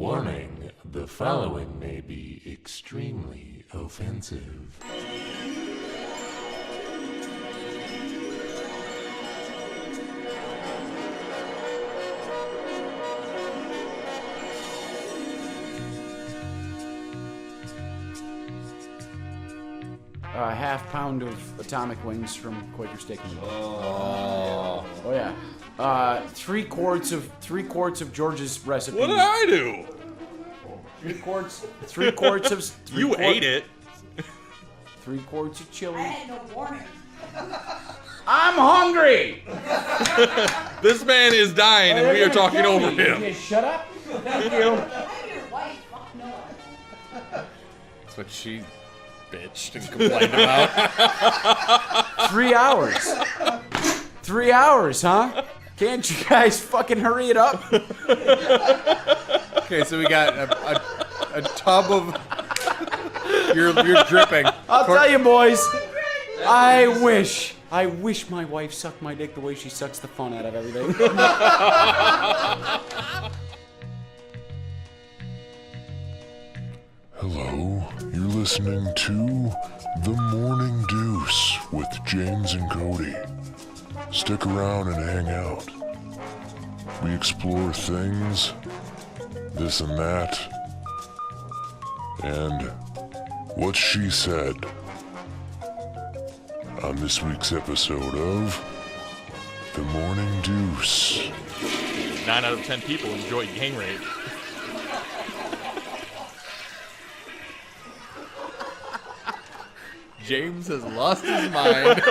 Warning, the following may be extremely offensive. A half pound of atomic wings from Quaker Steak and Wings. Oh yeah. 3 quarts of George's recipe. What did I do? 3 quarts of. You ate it. 3 quarts of chili. I had no warning. I'm hungry. This man is dying, and we are talking over him. Okay, shut up. Thank you. I'm your wife. Fuck no. That's what she bitched and complained about. 3 hours. 3 hours, huh? Can't you guys fucking hurry it up? Okay, so we got a tub of. You're dripping. I'll tell you, boys. I wish my wife sucked my dick the way she sucks the fun out of everything. Hello, you're listening to The Morning Deuce with James and Cody. Stick around and hang out. We explore things, this and that, and what she said on this week's episode of The Morning Deuce. 9 out of 10 people enjoy gang rape. James has lost his mind.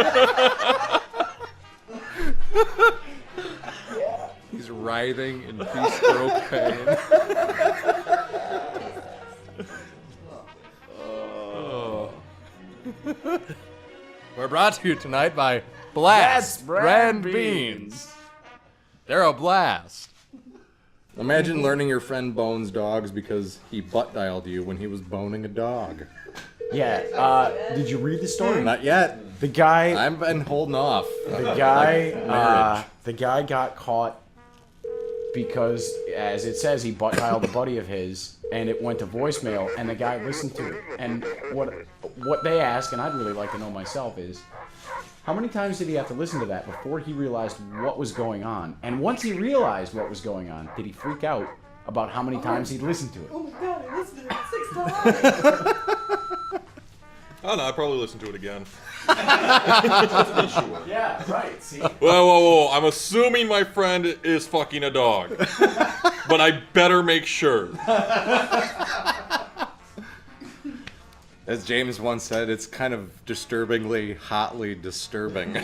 He's writhing in two-stroke pain. Oh. We're brought to you tonight by Blast Brand Beans. They're a blast. Imagine learning your friend bones dogs because he butt dialed you when he was boning a dog. Yeah. Did you read the story? Not yet. The guy. I've been holding off. The guy got caught because, as it says, he butt dialed a buddy of his, and it went to voicemail, and the guy listened to it. And what they ask, and I'd really like to know myself, is how many times did he have to listen to that before he realized what was going on? And once he realized what was going on, did he freak out about how many times he'd listened to it? Oh my god, I listened to it 6 times. Oh no, I probably listened to it again. Yeah, right. See? Whoa. I'm assuming my friend is fucking a dog. But I better make sure. As James once said, it's kind of disturbingly, hotly disturbing.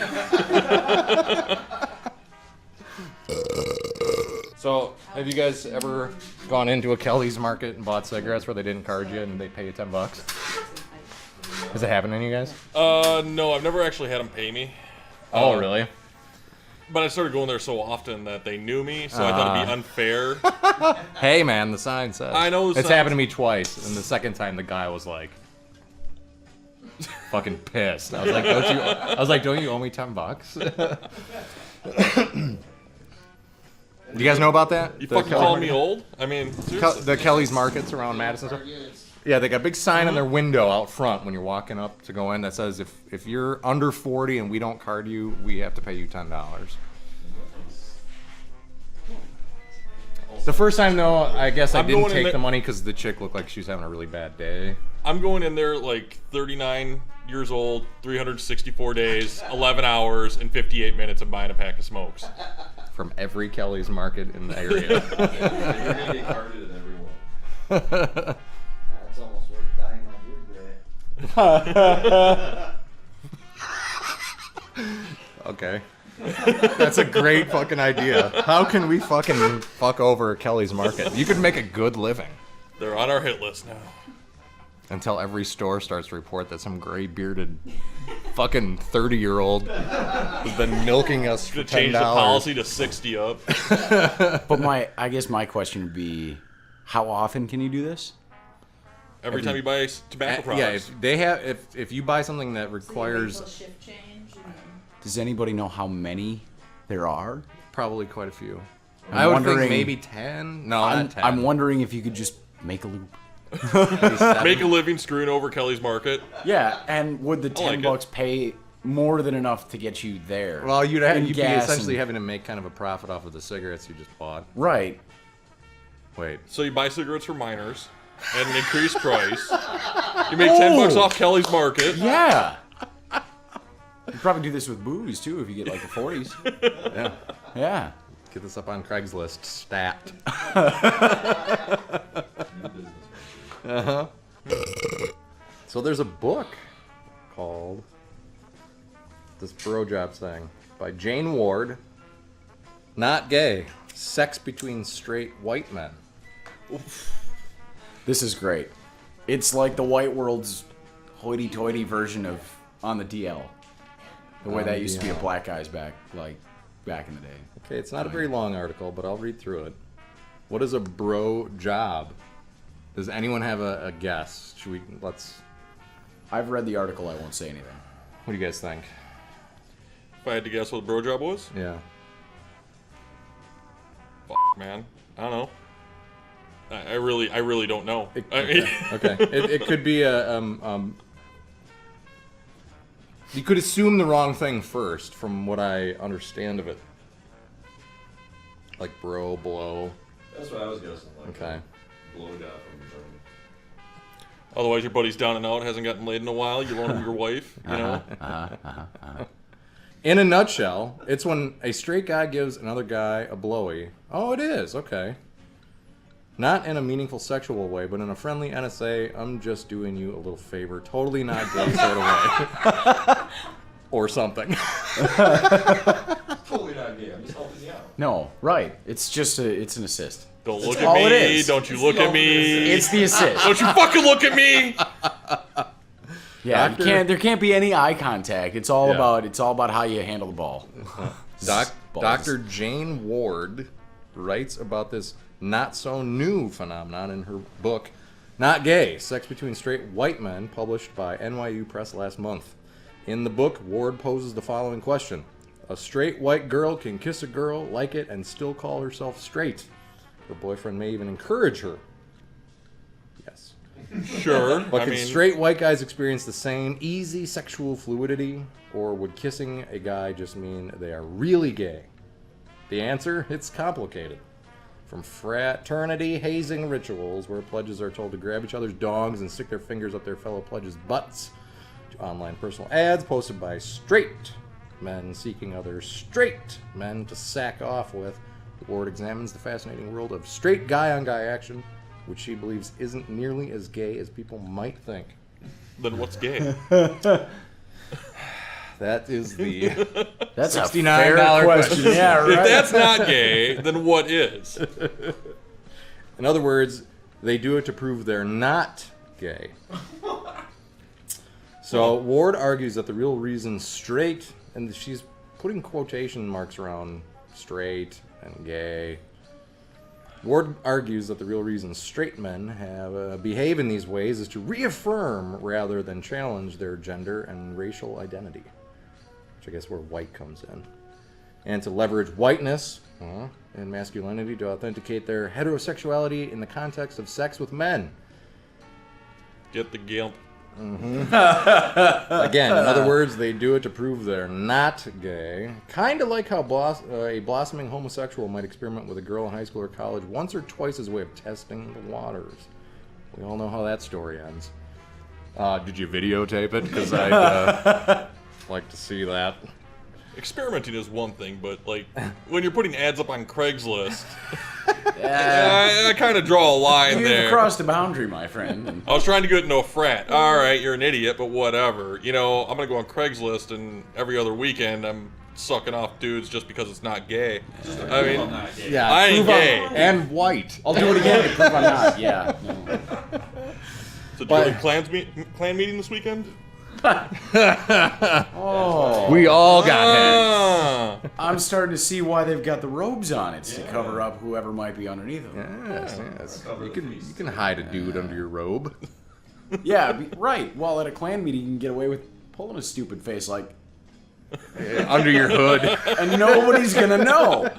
So, have you guys ever gone into a Kelly's market and bought cigarettes where they didn't card you and they pay you $10? Has it happened to you guys? No, I've never actually had them pay me. Oh, really? But I started going there so often that they knew me, so I thought it'd be unfair. Hey, man, the sign says. I know the It's sign. happened to me twice, and the second time the guy was like, fucking pissed. I was like, don't you owe me $10? Do you guys know about that? You The fucking Kelly called me market? old? I mean, seriously. The Kelly's markets around Madison stuff? Yeah, they got a big sign on their window out front when you're walking up to go in that says if you're under 40 and we don't card you, we have to pay you $10. The first time though, I guess I didn't take the money because the chick looked like she was having a really bad day. I'm going in there like 39 years old, 364 days, 11 hours, and 58 minutes of buying a pack of smokes. From every Kelly's market in the area. You're gonna get carded at everyone. That's almost worth dying on your day. Okay. That's a great fucking idea. How can we fucking fuck over Kelly's market? You could make a good living. They're on our hit list now. Until every store starts to report that some gray-bearded fucking 30-year-old has been milking us for $10. Change the policy to 60 up. But I guess my question would be, how often can you do this? Every time you buy tobacco products. Yeah, if you buy something that requires Shift change. Does anybody know how many there are? probably quite a few. I would wondering- think maybe 10. No, I'm, not 10. I'm wondering if you could just make a loop. Maybe 7. Make a living screwing over Kelly's Market. Yeah, and would the like 10 it. bucks pay more than enough to get you there? Well, you'd In be gas essentially and- having to make kind of a profit off of the cigarettes you just bought. Right. Wait. So you buy cigarettes for minors at an increased price. You make $10 off Kelly's Market. Yeah. You probably do this with booze too if you get like the 40s. Yeah. Yeah. Get this up on Craigslist. Stat. Uh-huh. So there's a book called This Bro Job Thing by Jane Ward. Not gay. Sex between straight white men. This is great. It's like the white world's hoity-toity version of On the DL. The way On that the used to be a DL. black guy's back in the day. Okay, it's not a very long article, but I'll read through it. What is a bro job? Does anyone have a guess? I've read the article, I won't say anything. What do you guys think? If I had to guess what a bro job was, Yeah. man, I don't know. I really don't know. I mean, Okay. It could be you could assume the wrong thing first, from what I understand of it. Like bro, blow. That's what I was guessing. Like, Okay. blow job from your friend. otherwise, your buddy's down and out, hasn't gotten laid in a while. You loan him your wife, you know. In a nutshell, it's when a straight guy gives another guy a blowy. Oh, it is. Okay. Not in a meaningful sexual way, but in a friendly NSA, I'm just doing you a little favor, totally not gay sort of way. Or something. Totally not gay. I'm just helping you out. No, right. It's just it's an assist. Don't look all at it me. is. Don't you look at me. It's the assist. Don't you fucking look at me. Yeah, Doctor- there can't be any eye contact. It's all Yeah. about how you handle the ball. Balls. Dr. Jane Ward writes about this not so new phenomenon in her book, Not Gay, Sex Between Straight White Men, published by NYU Press last month. In the book, Ward poses the following question. A straight white girl can kiss a girl, like it, and still call herself straight. Her boyfriend may even encourage her. Yes. Sure. But I can mean, straight white guys experience the same easy sexual fluidity, or would kissing a guy just mean they are really gay? The answer? It's complicated. From fraternity hazing rituals, where pledges are told to grab each other's dongs and stick their fingers up their fellow pledges' butts, to online personal ads posted by straight men seeking other straight men to sack off with, Ward examines the fascinating world of straight guy-on-guy action, which she believes isn't nearly as gay as people might think. then what's gay? That is the That's a $69 fair question. Yeah, If right. that's not gay, then what is? In other words, they do it to prove they're not gay. So Ward argues that the real reason straight, and she's putting quotation marks around straight and gay. Ward argues that the real reason straight men have behave in these ways is to reaffirm rather than challenge their gender and racial identity, which I guess where white comes in, and to leverage whiteness and masculinity to authenticate their heterosexuality in the context of sex with men. Get the gimp. Again, in other words, they do it to prove they're not gay. Kind of like how a blossoming homosexual might experiment with a girl in high school or college once or twice as a way of testing the waters. We all know how that story ends. Did you videotape it? Because I'd like to see that. Experimenting is one thing, but like when you're putting ads up on Craigslist, I kind of draw a line You've there. crossed the boundary, my friend. And I was trying to get into a frat. All right, you're an idiot, but whatever. You know, I'm gonna go on Craigslist, and every other weekend I'm sucking off dudes just because it's not gay. I mean, Yeah, I ain't prove I'm- gay. and white. I'll do it again to prove I'm not. Yeah. No. So do you have a clan meeting this weekend? Oh. We all got heads. Ah, I'm starting to see why they've got the robes on. It's to cover up whoever might be underneath them. Yes. You can hide a dude under your robe. Yeah, right. Well, at a clan meeting, you can get away with pulling a stupid face like, Under your hood. and nobody's gonna know.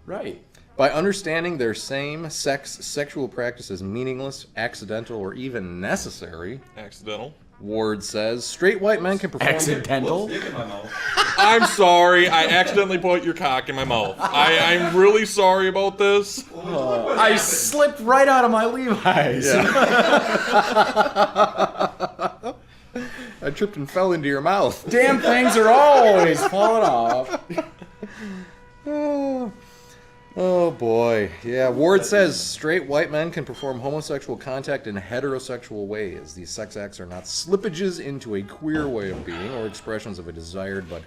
Right. By understanding their same-sex sexual practice as meaningless, accidental, or even necessary, Accidental. Ward says, straight white men can perform... Accidental? Stick in my mouth. I'm sorry. I accidentally put your cock in my mouth. I'm really sorry about this. I slipped right out of my Levi's. I tripped and fell into your mouth. Damn things are always falling off. Oh boy. Yeah, Ward says straight white men can perform homosexual contact in heterosexual ways. These sex acts are not slippages into a queer way of being or expressions of a desired but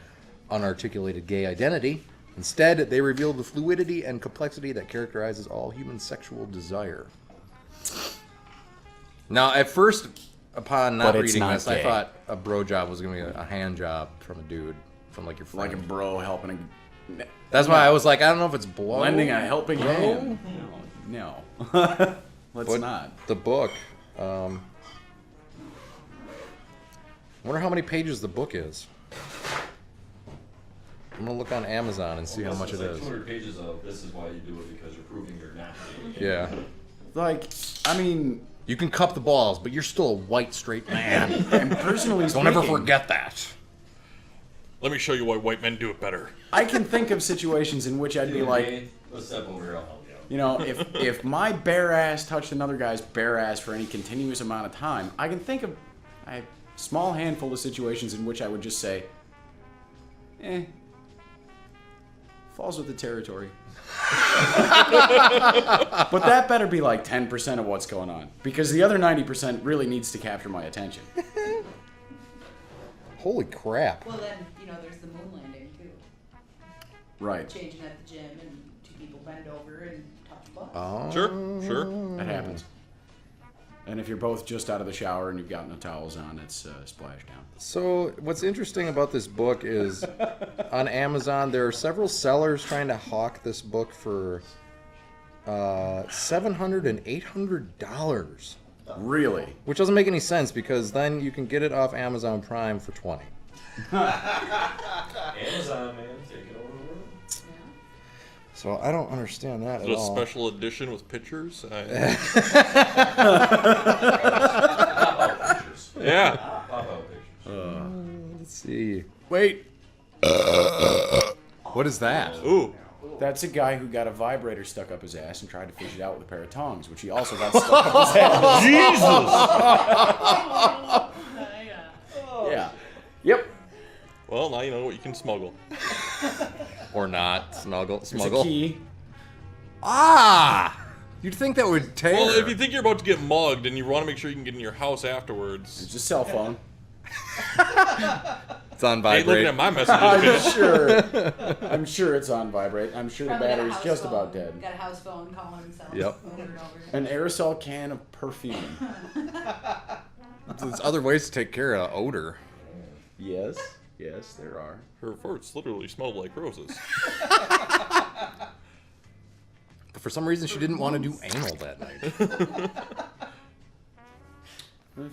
unarticulated gay identity. Instead, they reveal the fluidity and complexity that characterizes all human sexual desire. Now, at first, upon not But it's reading not this, I gay. thought a bro job was going to be a hand job from a dude, from like your friend. Like a bro helping That's why I was like, I don't know if it's blow. lending a helping hand. No. Let's But not. the book. I wonder how many pages the book is. I'm gonna look on Amazon and see how much it It's like is. 200 pages of this is why you do it because you're proving you're not gay. Yeah. Like, I mean, You can cup the balls, but you're still a white straight man. and personally Don't ever speaking, forget that. Let me show you why white men do it better. I can think of situations in which I'd be like, Gay, let's step over here, I'll help you out. you know, if my bare ass touched another guy's bare ass for any continuous amount of time, I can think of a small handful of situations in which I would just say, falls with the territory. But that better be like 10% of what's going on, because the other 90% really needs to capture my attention. Holy crap. Well, then, you know, there's the moon landing, too. Right. Changing at the gym and two people bend over and touch butt. Oh. Sure. That happens. And if you're both just out of the shower and you've got no towels on, it's splashdown. So, what's interesting about this book is on Amazon, there are several sellers trying to hawk this book for $700 and $800. Really? Which doesn't make any sense because then you can get it off Amazon Prime for $20. Amazon, man, take it over the world. So I don't understand that Is at it a all. special edition with pictures? Pop-out pictures. Yeah. Pop-out pictures. Let's see. Wait. What is that? Ooh. That's a guy who got a vibrator stuck up his ass and tried to fish it out with a pair of tongs, which he also got stuck up his ass. Yeah. Yep. Well, now you know what you can smuggle. Or not. Smuggle. There's a Smuggle. key. Ah! You'd think that would tear. Well, if you think you're about to get mugged and you want to make sure you can get in your house afterwards, It's a cell phone. It's on I ain't looking vibrate. at my messages. bitch. I'm sure it's on vibrate. I'm sure the Probably got a battery's house just phone. about dead. Got a house phone calling himself. Yep. Over and over. An aerosol can of perfume. There's other ways to take care of odor. Yes. Yes, there are. Her farts literally smelled like roses. But for some reason, she didn't want to do anal that night.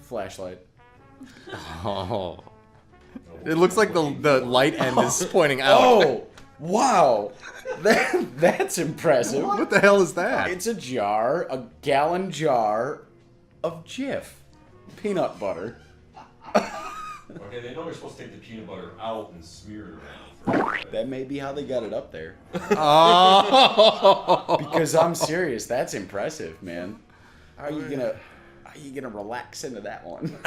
Flashlight. Oh. It looks like the light end is pointing out. Oh, wow. That's impressive. What the hell is that? It's a jar, a gallon jar of Jif peanut butter. Okay, they know you're supposed to take the peanut butter out and smear it around first. That may be how they got it up there. Oh. Because I'm serious, that's impressive, man. How are you gonna relax into that one?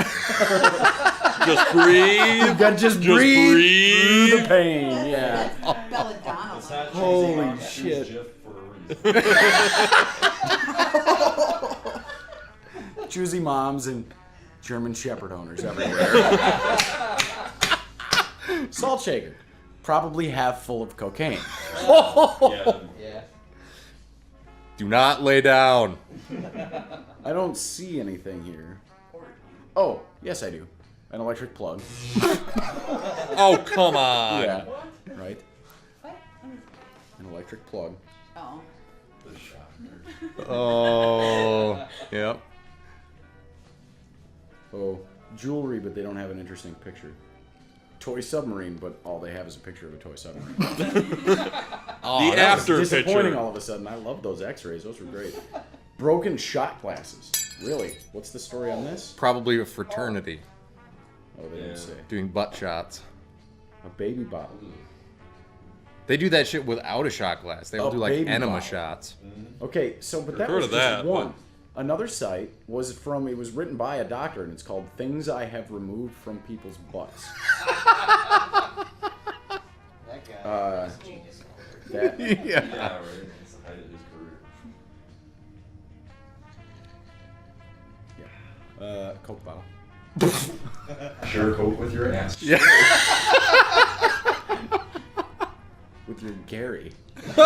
Just breathe. You gotta just breathe through the pain. Yeah. Belladonna. It's not Holy cheesy, shit. Jif for a reason. Choosy moms and German Shepherd owners everywhere. Salt shaker, probably half full of cocaine. Yeah. Do not lay down. I don't see anything here. Oh, yes I do. An electric plug. Oh, come on. Yeah. Right. An electric plug. Oh. Oh. Yep. Oh, jewelry, but they don't have an interesting picture. toy submarine, but all they have is a picture of a toy submarine. The after Disappointing picture. all of a sudden. I love those x-rays. Those were great. Broken shot glasses. Really? What's the story on this? Probably a fraternity Oh, they didn't say. doing butt shots. A baby bottle. They do that shit without a shot glass. They'll A do like baby enema bottle. shots. Okay, so but that heard was of just that, one. Another site was it was written by a doctor, and it's called "Things I Have Removed from People's Butts." That guy. That Yeah, right. It's the height of his career. Coke bottle. Sure, coke with your ass. Yeah. With your Gary. Oh,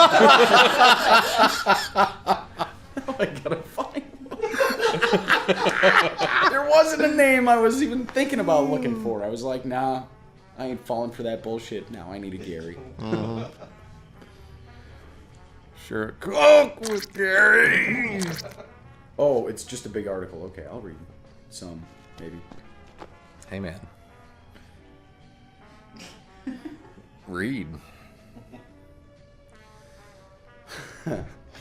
I gotta find one. There wasn't a name I was even thinking about looking for. I was like, nah, I ain't falling for that bullshit. Now I need a Gary. Sure. Coke with Gary. Oh, it's just a big article. Okay, I'll read some, maybe. Hey, man. Read.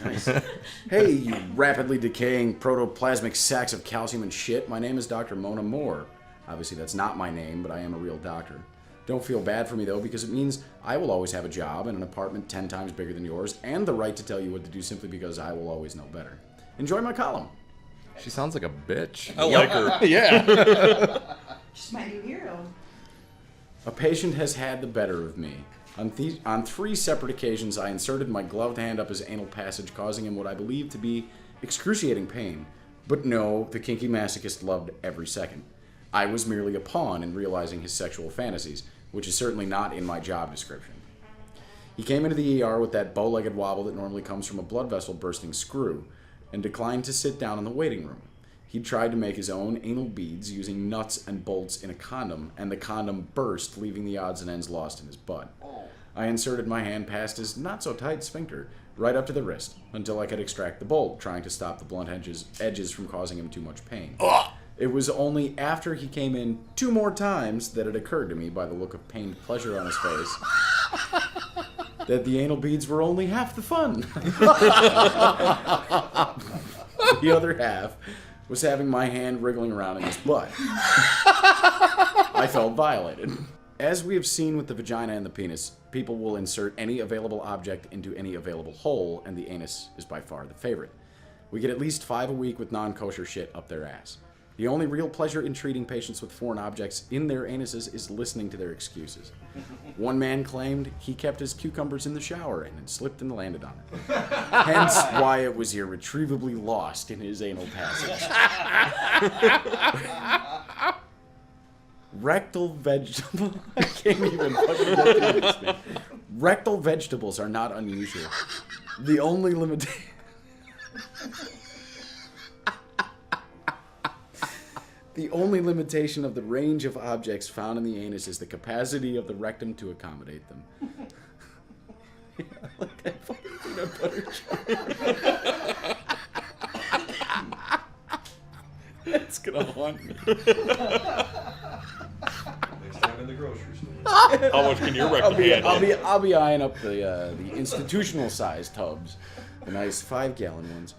Nice. Hey, you rapidly decaying protoplasmic sacks of calcium and shit. My name is Dr. Mona Moore. Obviously, that's not my name, but I am a real doctor. Don't feel bad for me, though, because it means I will always have a job and an apartment 10 times bigger than yours, and the right to tell you what to do simply because I will always know better. Enjoy my column. She sounds like a bitch. I like her. Yeah. She's my new hero. A patient has had the better of me. On 3 separate occasions, I inserted my gloved hand up his anal passage, causing him what I believe to be excruciating pain. But no, the kinky masochist loved every second. I was merely a pawn in realizing his sexual fantasies, which is certainly not in my job description. He came into the ER with that bow-legged wobble that normally comes from a blood vessel bursting screw, and declined to sit down in the waiting room. He tried to make his own anal beads using nuts and bolts in a condom, and the condom burst, leaving the odds and ends lost in his butt. I inserted my hand past his not-so-tight sphincter, right up to the wrist, until I could extract the bolt, trying to stop the blunt edges from causing him too much pain. It was only after he came in 2 more times that it occurred to me, by the look of pained pleasure on his face, that the anal beads were only half the fun. The other half was having my hand wriggling around in his butt. I felt violated. As we have seen with the vagina and the penis, people will insert any available object into any available hole, and the anus is by far the favorite. We get at least 5 a week with non-kosher shit up their ass. The only real pleasure in treating patients with foreign objects in their anuses is listening to their excuses. One man claimed he kept his cucumbers in the shower and had slipped and landed on it. Hence why it was irretrievably lost in his anal passage. Rectal vegetable. I can't even fucking get through this, man. Rectal vegetables are not unusual. The only limitation. The only limitation of the range of objects found in the anus is the capacity of the rectum to accommodate them. Yeah, I like that fucking peanut butter jar. That's gonna haunt me. Next time in the grocery store. How much can your rectum handle? I'll be eyeing up the institutional size tubs, the nice 5-gallon ones.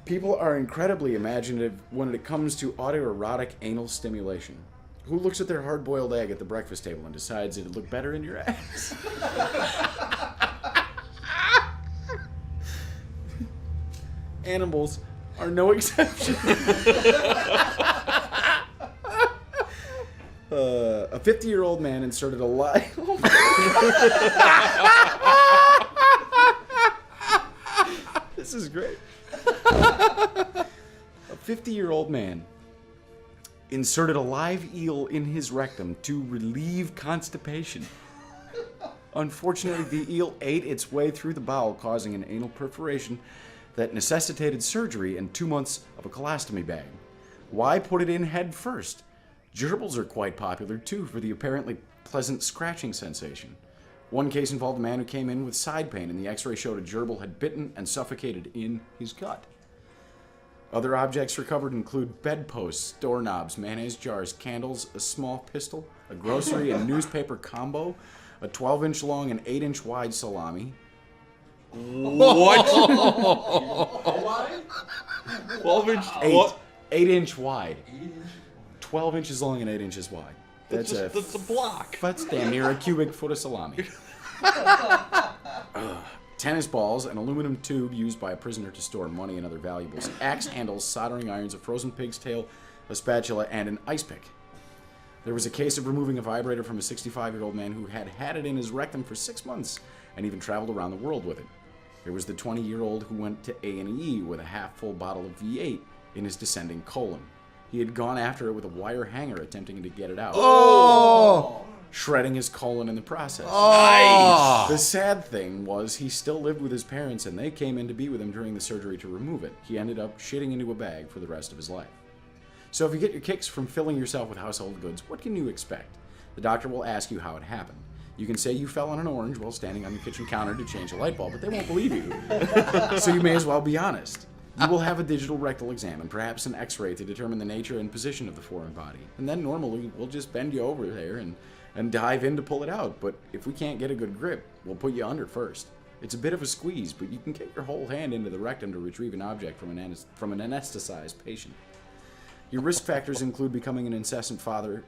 People are incredibly imaginative when it comes to autoerotic anal stimulation. Who looks at their hard-boiled egg at the breakfast table and decides it'd look better in your ass? Animals are no exception. A 50-year-old man inserted a live... This is great. A 50-year-old man inserted a live eel in his rectum to relieve constipation. Unfortunately, the eel ate its way through the bowel, causing an anal perforation that necessitated surgery and 2 months of a colostomy bag. Why put it in head first? Gerbils are quite popular, too, for the apparently pleasant scratching sensation. One case involved a man who came in with side pain, and the x-ray showed a gerbil had bitten and suffocated in his gut. Other objects recovered include bedposts, doorknobs, mayonnaise jars, candles, a small pistol, a grocery and newspaper combo, a 12-inch long and 8-inch wide salami. What? 12-inch? What? 8-inch wide. 12 inches long and 8 inches wide. That's a block. That's damn near a cubic foot of salami. Tennis balls, an aluminum tube used by a prisoner to store money and other valuables, axe handles, soldering irons, a frozen pig's tail, a spatula, and an ice pick. There was a case of removing a vibrator from a 65-year-old man who had had it in his rectum for 6 months and even traveled around the world with it. There was the 20-year-old who went to A&E with a half-full bottle of V8 in his descending colon. He had gone after it with a wire hanger, attempting to get it out. Oh! Shredding his colon in the process. Nice! The sad thing was he still lived with his parents and they came in to be with him during the surgery to remove it. He ended up shitting into a bag for the rest of his life. So if you get your kicks from filling yourself with household goods, what can you expect? The doctor will ask you how it happened. You can say you fell on an orange while standing on the kitchen counter to change a light bulb, but they won't believe you. So you may as well be honest. You will have a digital rectal exam and perhaps an x-ray to determine the nature and position of the foreign body. And then normally we'll just bend you over there and dive in to pull it out. But if we can't get a good grip, we'll put you under first. It's a bit of a squeeze, but you can get your whole hand into the rectum to retrieve an object from an anesthetized patient. Your risk factors include becoming an incessant farter.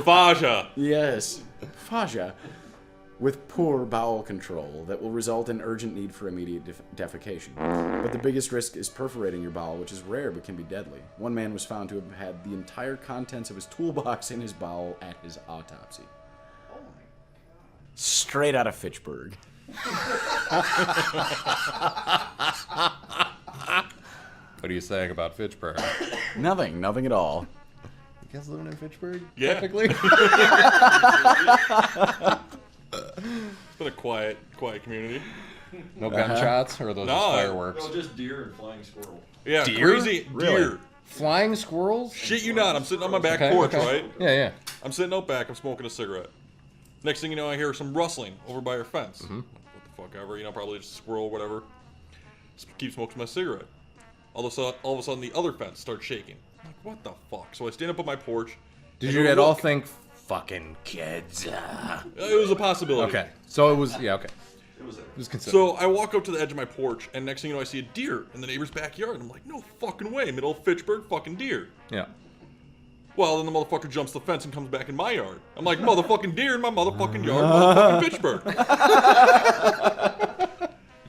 Fascia. Yes, fascia. With poor bowel control that will result in urgent need for immediate defecation. But the biggest risk is perforating your bowel, which is rare but can be deadly. One man was found to have had the entire contents of his toolbox in his bowel at his autopsy. Oh my God. Straight out of Fitchburg. What are you saying about Fitchburg? Nothing at all. You guys living in Fitchburg? Yeah. Technically? It's been a quiet community. No gunshots or those No. fireworks? No, just deer and flying squirrel. Yeah, Deer? crazy Really? deer. Flying squirrels? Shit you not, I'm sitting on my back Okay, porch, okay. right? Yeah. I'm sitting out back, I'm smoking a cigarette. Next thing you know, I hear some rustling over by our fence. What the fuck ever, probably just a squirrel or whatever. Just keep smoking my cigarette. All of a sudden, the other fence starts shaking. I'm like, what the fuck? So I stand up on my porch. Did and you go at all look. think, fucking kids? It was a possibility. Okay. So it was, yeah, okay. It was there. It was considered. So I walk up to the edge of my porch, and next thing you know, I see a deer in the neighbor's backyard. I'm like, no fucking way, middle of Fitchburg, fucking deer. Yeah. Well, then the motherfucker jumps the fence and comes back in my yard. I'm like, motherfucking deer in my motherfucking yard, motherfucking Fitchburg.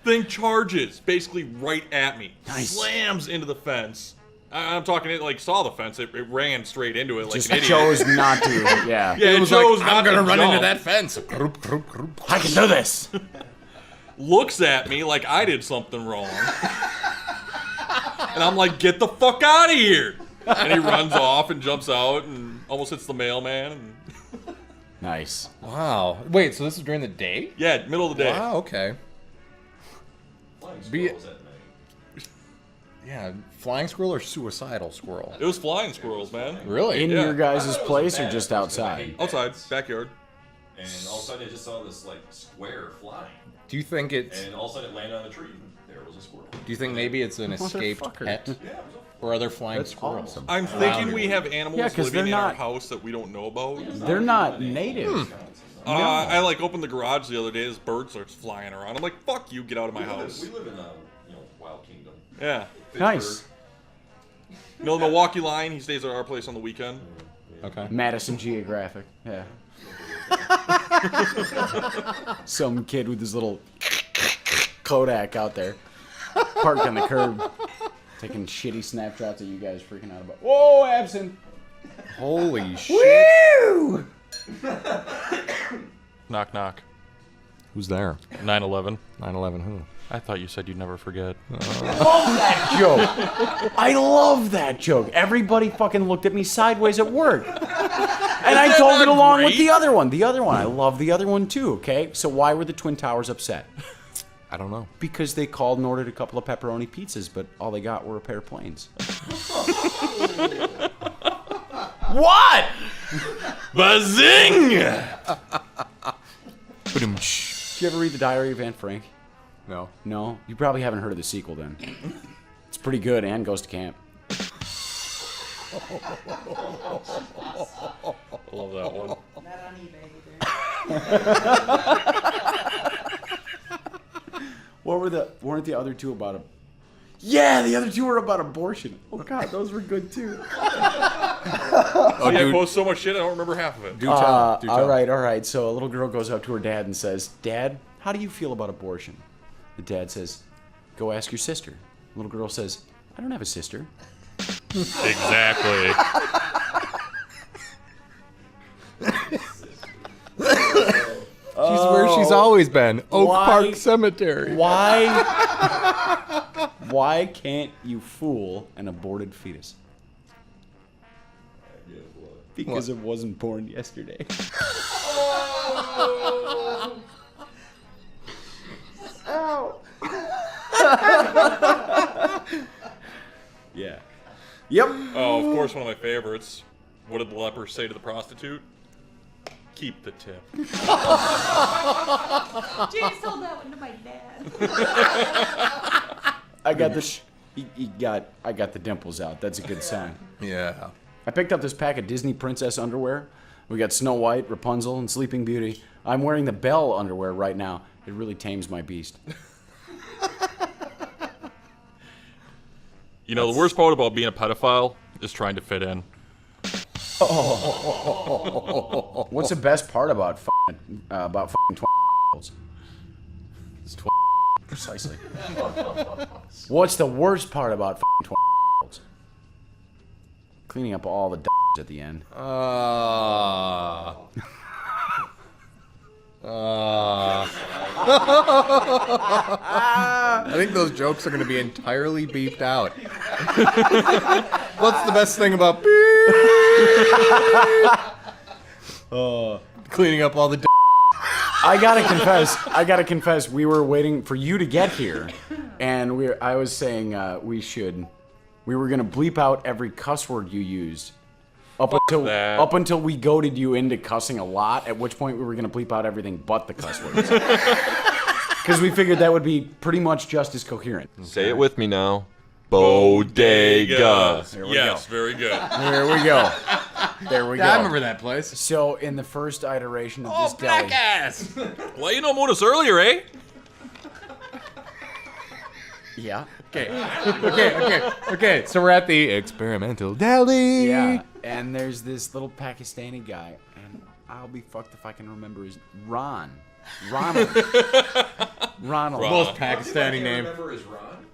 Thing charges basically right at me. Nice. Slams into the fence. I'm talking, it like saw the fence. It ran straight into it like Just an idiot. chose not to. Yeah. Yeah, It it was chose like, not I'm gonna to run jump. into that fence. I can do this. Looks at me like I did something wrong. And I'm like, get the fuck out of here. And he runs off and jumps out and almost hits the mailman. And Nice. Wow. Wait, so this is during the day? yeah, middle of the day. Wow, okay. Flying Be- squirrels at night. Yeah, flying squirrel or suicidal squirrel? It was flying squirrels, man. Really? In Yeah. your I guys' thought it was place or bad just because I outside? hate Outside, bats. backyard. And all of a sudden I just saw this like square flying. Do you think it's... And all of a sudden it landed on the tree. There was a squirrel. Do you think maybe it's an escaped Motherfucker. pet? Yeah, it was Or are there flying That's squirrels? awesome. I'm thinking we have animals Yeah, 'cause living they're in our not- house that we don't know about. They're not native. I like opened the garage the other day. This bird starts flying around. I'm like, "Fuck you! Get out of my We house!" live in a wild kingdom. Yeah. Nice. You know the Milwaukee line. He stays at our place on the weekend. Okay. Madison Geographic. Yeah. Some kid with his little Kodak out there, parked on the curb, taking shitty snapshots of you guys freaking out about. Whoa, absent. Holy shit. Woo! Knock knock. Who's there? 9/11. 9/11 who? I thought you said you'd never forget. Love that joke. I love that joke. Everybody fucking looked at me sideways at work. And I told it along with the other one. The other one. I love the other one too, okay? So why were the Twin Towers upset? I don't know. Because they called and ordered a couple of pepperoni pizzas, but all they got were a pair of planes. What? Bazing! Did you ever read The Diary of Anne Frank? No. No? You probably haven't heard of the sequel then. It's pretty good and goes to camp. I love that one. Not on eBay either. Weren't the other two about a... Yeah, the other two were about abortion. Oh God, those were good too. Oh, I post so much shit, I don't remember half of it. Do tell. All right. So a little girl goes up to her dad and says, "Dad, how do you feel about abortion?" The dad says, "Go ask your sister." The little girl says, "I don't have a sister." Exactly. She's where she's always been. Oak Park Cemetery. Why can't you fool an aborted fetus? Because it wasn't born yesterday. Ow. Yeah. Yep. Oh, of course, one of my favorites. What did the leper say to the prostitute? Keep the tip. James told that one to my dad. I got the dimples out. That's a good sign. Yeah. I picked up this pack of Disney princess underwear. We got Snow White, Rapunzel, and Sleeping Beauty. I'm wearing the Belle underwear right now. It really tames my beast. You know, the worst part about being a pedophile is trying to fit in. What's the best part about fucking 20? It's Precisely. What's the worst part about fucking 20? Cleaning up all the at the end. I think those jokes are going to be entirely beeped out. What's the best thing about beep? Cleaning up all the I gotta confess, we were waiting for you to get here, and I was saying we were gonna bleep out every cuss word you used up until we goaded you into cussing a lot, at which point we were gonna bleep out everything but the cuss words. Because we figured that would be pretty much just as coherent. Say it with me now. Bodega. Yes, very good. There we go. There we go. I remember that place. So in the first iteration of this deli, ass! Well, you know about us earlier, eh? yeah, Okay. So we're at the experimental deli. yeah, and there's this little Pakistani guy, and I'll be fucked if I can remember his Ronald. Most Pakistani name. Remember is Ron?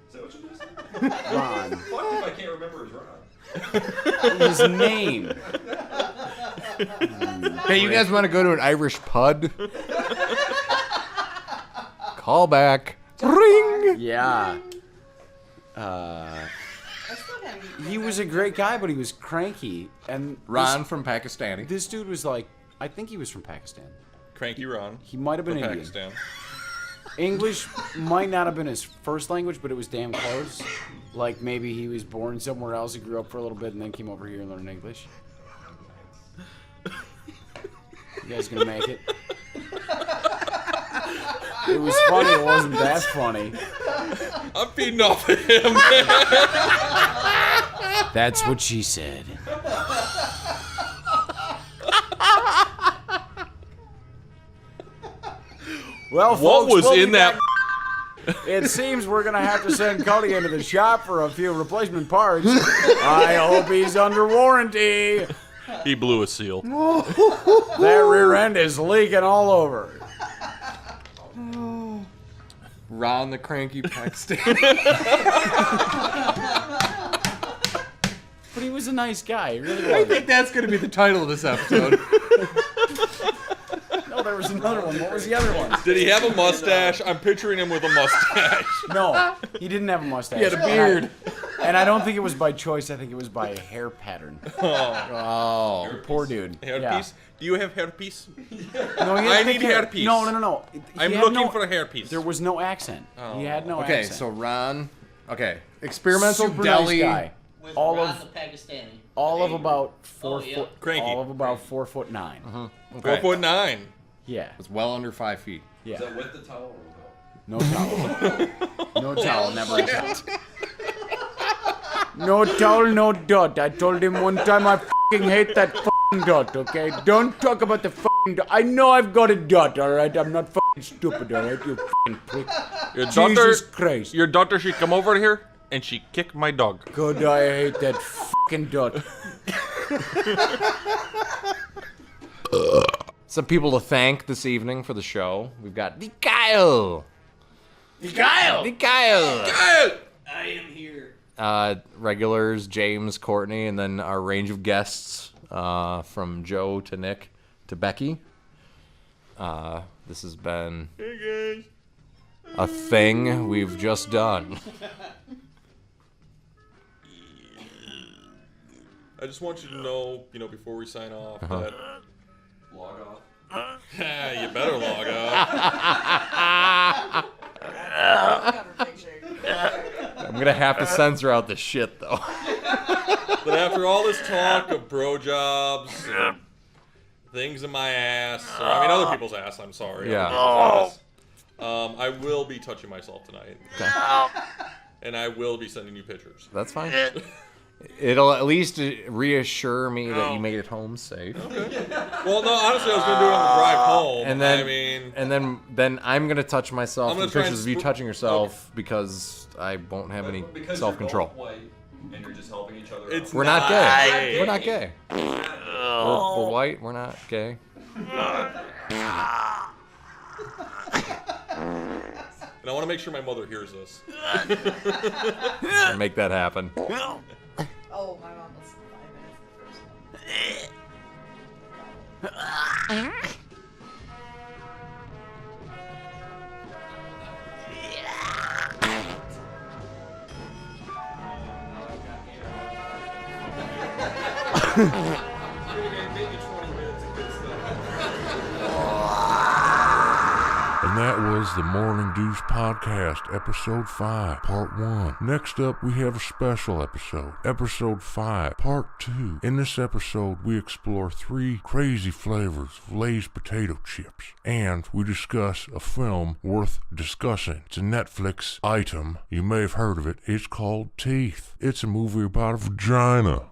Is that what you're saying? Ron. Fuck if I can't remember is Ron. His name. Hey, you guys want to go to an Irish pub? Call back. Ring. Yeah. I still gotta get He was a great guy, but he was cranky. And Ron from Pakistani. this dude was like, I think he was from Pakistan. Cranky Ron. He might have been From Indian. Pakistan. English might not have been his first language, but it was damn close. Like maybe he was born somewhere else, he grew up for a little bit, and then came over here and learned English. You guys gonna make it? It was funny, it wasn't that funny. I'm feeding off of him. That's what she said. Well, What folks, was we'll in be that? back. It seems we're gonna have to send Cody into the shop for a few replacement parts. I hope he's under warranty. He blew a seal. That rear end is leaking all over. Ron the Cranky Pakistani. But he was a nice guy. He really I was. think that's going to be the title of this episode. No, there was another one. What was the other one? Did he have a mustache? I'm picturing him with a mustache. No, he didn't have a mustache. He had a beard. And I don't think it was by choice. I think it was by a hair pattern. Oh. Poor dude. Hairpiece? Do you have hairpiece? No, he I had need thick hair. hairpiece. No. He I'm had looking no- for a hairpiece. There was no accent. He had no Okay, accent. so Ron. Okay. Experimental Super deli. nice guy. With All Ron of- the Pakistani. All of The about Oh, yeah. 4 foot. Cranky. All of about 4'9". 4'9". Yeah. It's well under 5 feet. Yeah. Is that with the towel or without? No towel. No towel, never a towel. No towel, no dot. I told him one time I fucking hate that fucking dot, okay? Don't talk about the fucking dot. I know I've got a dot, alright? I'm not fucking stupid, alright? You fucking prick. Your Jesus Christ. Your daughter, she come over here and she kicked my dog. God, I hate that fucking dot. Some people to thank this evening for the show. We've got the Kyle. I am here. Regulars, James, Courtney, and then our range of guests from Joe to Nick to Becky. This has been a thing we've just done. I just want you to know, before we sign off, that Log off. you better log off. I'm going to have to censor out the shit, though. But after all this talk of bro jobs, and things in my ass, or, other people's ass, I'm sorry. Yeah. Other people's ass, I will be touching myself tonight. Okay. And I will be sending you pictures. That's fine. It'll at least reassure me that you made it home safe. Okay. Well, no, honestly, I was going to do it on the drive home. And then I'm going to touch myself I'm in gonna try pictures of you touching yourself because I won't have any Because self-control. You're both white and you're just helping each other It's out. We're not gay. We're not gay. We're white. We're not gay. And I want to make sure my mother hears this. Make that happen. Oh, my mom was 5 minutes the first one. And that was the Morning Deuce Podcast, Episode 5, Part 1. Next up, we have a special episode, Episode 5, Part 2. In this episode, we explore 3 crazy flavors of Lay's potato chips. And we discuss a film worth discussing. It's a Netflix item. You may have heard of it. It's called Teeth. It's a movie about a vagina.